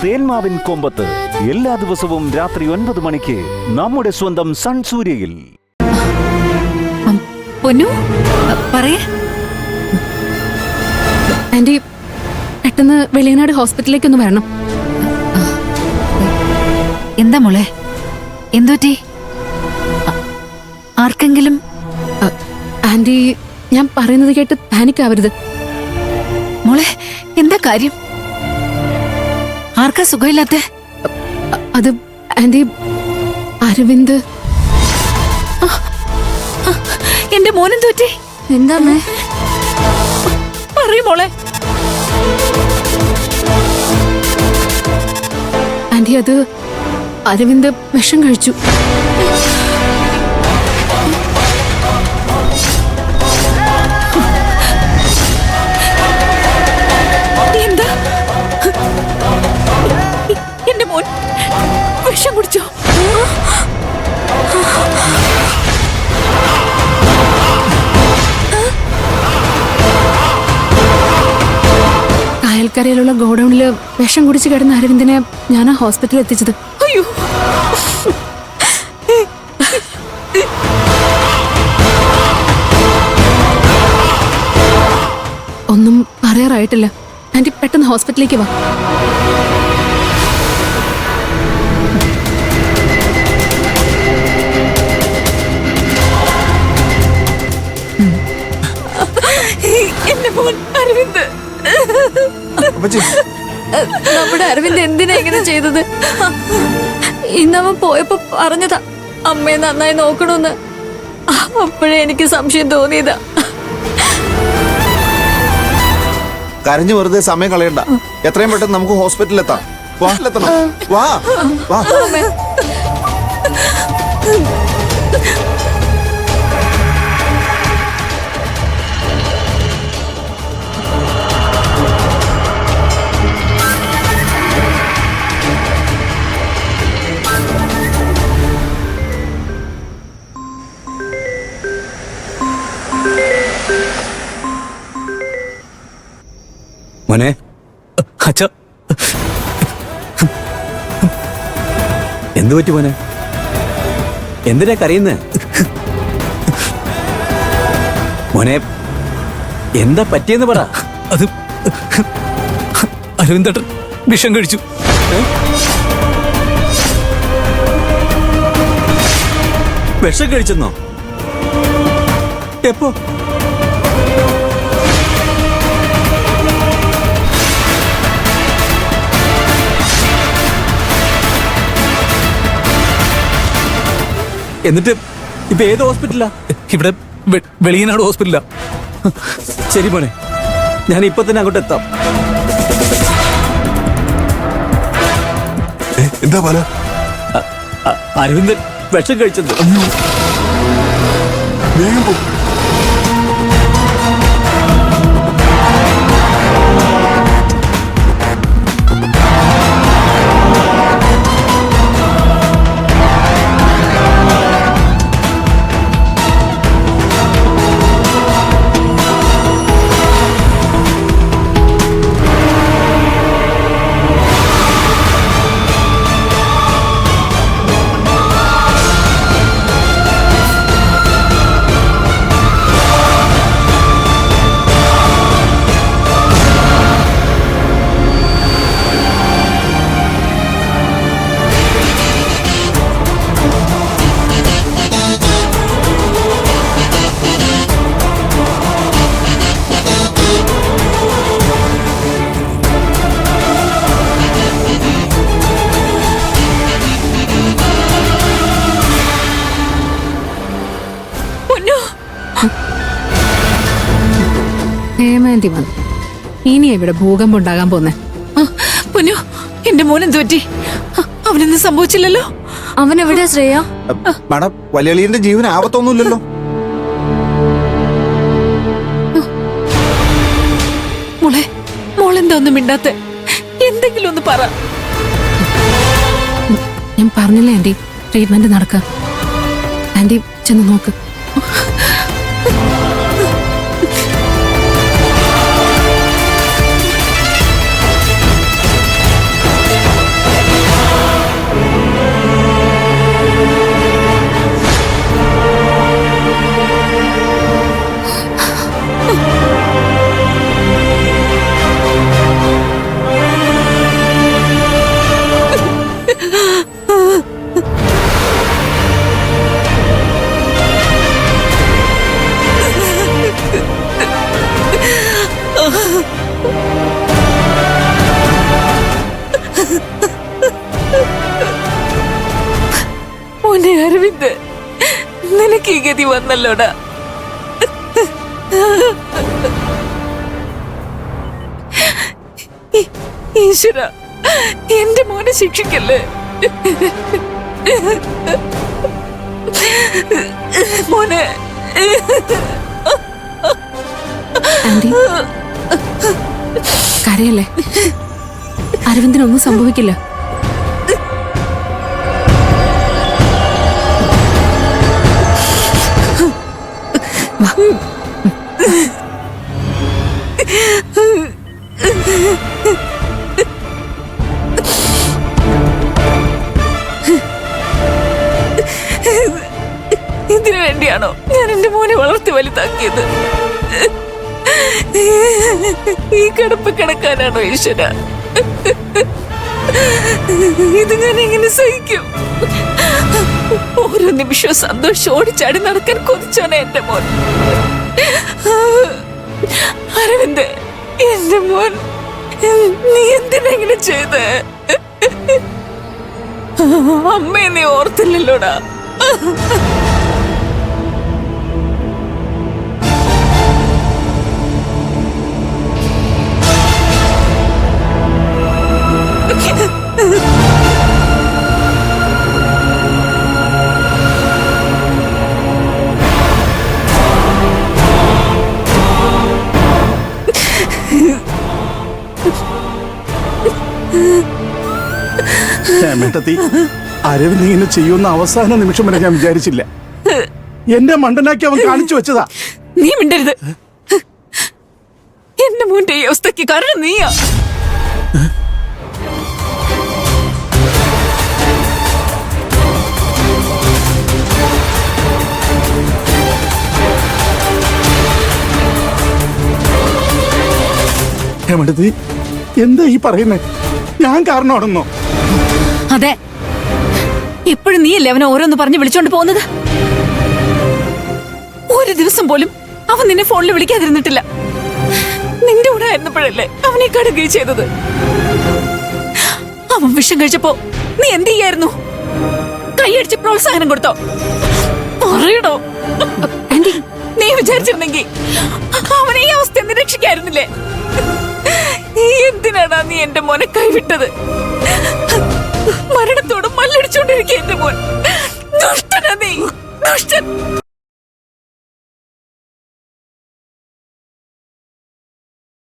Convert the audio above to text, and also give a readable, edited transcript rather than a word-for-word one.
തേന്മാവിൻ കൊമ്പത്ത് എല്ലാ ദിവസവും രാത്രി 9 മണിക്ക് നമ്മുടെ സ്വന്തം സൺ സൂര്യയിൽ. പൊന്നു പറയേ. ആന്റി പെട്ടെന്ന് വെളിയനാട് ഹോസ്പിറ്റലിലേക്കൊന്ന് വരണം. എന്താ മോളെ, എന്തുപറ്റി? ആർക്കെങ്കിലും? ആന്റി ഞാൻ പറയുന്നത് കേട്ട് പാനിക് ആവരുത്. മോളെ എന്താ കാര്യം? ആർക്കാ സുഖമില്ലാത്ത? അത് ആന്റി അരവിന്ദ്. എന്റെ മോനെന്തു പറ്റി? എന്താ പറയൂ മോളെ. ആന്റി അത് അരവിന്ദ് വിഷം കഴിച്ചു. എന്താ? എന്റെ മോൻ വിഷം കുടിച്ചോ? കായൽക്കരയിലുള്ള ഗോഡൌണില് വിഷം കുടിച്ച് കിടന്ന അരവിന്ദിനെ ഞാനാ ഹോസ്പിറ്റലിൽ എത്തിച്ചത്. അയ്യോ, ഒന്നും പറയാറായിട്ടില്ല. ആന്റി പെട്ടെന്ന് ഹോസ്പിറ്റലിലേക്ക് വാ. എന്റെ മോൻ അരവിന്ദ്. നമ്മുടെ അരവിന്ദ് എന്തിനാ ഇങ്ങനെ ചെയ്തത്? ഇന്നവൻ പോയപ്പോ പറഞ്ഞതാ അമ്മയെ നന്നായി നോക്കണമെന്ന്. അപ്പോഴേ എനിക്ക് സംശയം തോന്നിയതാ. കരഞ്ഞു വെറുതെ സമയം കളയണ്ട. എത്രയും പെട്ടെന്ന് നമുക്ക് ഹോസ്പിറ്റലിൽ എത്താം. വാ വാ. മോനെ, അച്ഛ എന്തു പറ്റി മോനെ? എന്തിനാ കരയുന്നേ? മോനെ എന്താ പറ്റിയെന്ന് പറ. അത് അരവിന്ദേട്ടൻ വിഷം കഴിച്ചു. വിഷം കഴിച്ചെന്നോ? എപ്പോ? എന്നിട്ട് ഇപ്പൊ ഏത് ഹോസ്പിറ്റലാ? ഇവിടെ വെളിയനാട് ഹോസ്പിറ്റലാ. ശരി മോനെ, ഞാൻ ഇപ്പൊ തന്നെ അങ്ങോട്ട് എത്താം. എന്താ പോലെ? അരവിന്ദൻ വിഷം കഴിച്ചത്. ഹേമാന്റി വന്നു. ഇനി ഇവിടെ ഭൂകമ്പം ഉണ്ടാകാൻ പോന്നെ. പൊന്നു, എന്റെ മോൻ എന്തു പറ്റി? അവനൊന്നും സംഭവിച്ചില്ലല്ലോ. അവൻ എവിടെയാ ശ്രേയ? മാഡം, വലിയളിയന്റെ ജീവന് ആപത്തൊന്നുമില്ലല്ലോ. മോളെ, മോളെന്താ ഒന്നും മിണ്ടാത്തെ? എന്തെങ്കിലും ഒന്ന് പറ. ഞാൻ പറഞ്ഞില്ലേ ആന്റി, ട്രീറ്റ്മെന്റ് നടക്ക. ആന്റി ചെന്ന് നോക്ക്. മോനെ അരവിന്ദ്, നിനക്ക് ഈ ഗതി വന്നല്ലോടാ. ഈശ്വര, എന്റെ മോനെ ശിക്ഷിക്കല്ലേ. മോനെ. ആന്റി, കരയല്ലേ. അരവിന്ദിനൊന്നും സംഭവിക്കില്ല. ഇതിനു വേണ്ടിയാണോ ഞാൻ എന്റെ മോനെ വളർത്തി വലുതാക്കിയത്? ഈ കിടപ്പ് കിടക്കാനാണോ ഈശ്വര? ഇത് ഞാൻ എങ്ങനെ സഹിക്കും? ഓരോ നിമിഷവും സന്തോഷം ഓടിച്ചാടി നടക്കാൻ കൊതിച്ചോനെ എന്റെ മോൻ. അരവിന്ദ്, എന്റെ മോൻ, നീ എന്തിനെങ്ങനെ ചെയ്ത്? അമ്മയെ നീ ഓർത്തില്ലല്ലോടാ. മേട്ടത്തി, അരവിന്ദ് ഇങ്ങനെ ചെയ്യുന്ന അവസാന നിമിഷം വരെ ഞാൻ വിചാരിച്ചില്ല. എന്റെ മണ്ടനാക്കി അവൻ കാണിച്ചു വെച്ചതാ. നീ മിണ്ടരുത്. എന്റെ മോന്റെ ഈ അവസ്ഥയ്ക്ക് കാരണം നീയാ. മേട്ടത്തി, എന്താ ഈ പറയുന്നേ? ഞാൻ കാരണമാണെന്നോ? അതെ, എപ്പോഴും നീയല്ലേ അവനെ ഓരോന്ന് പറഞ്ഞ് വിളിച്ചോണ്ട് പോകുന്നത്. ഒരു ദിവസം പോലും അവൻ നിന്നെ ഫോണിൽ വിളിക്കാതിരുന്നിട്ടില്ല. നിന്റെ കൂടെ ആയിരുന്നപ്പോഴല്ലേ അവനെ കടുകയും ചെയ്തത്. അവൻ വിഷം കഴിച്ചപ്പോ നീ എന്ത് ചെയ്യായിരുന്നു? കൈയടിച്ച് പ്രോത്സാഹനം കൊടുത്തോ? പറയടോ. നീ വിചാരിച്ചിരുന്നെങ്കിൽ അവനെ ഈ അവസ്ഥ എന്ന് രക്ഷിക്കായിരുന്നില്ലേ? എന്തിനാടാ നീ എന്റെ മോനെ കൈവിട്ടത്? മരണത്തോട് മല്ലടിച്ചോണ്ടിരിക്കുക എന്റെ മോൻ. ദുഷ്ടനാ നീ, ദുഷ്ടൻ.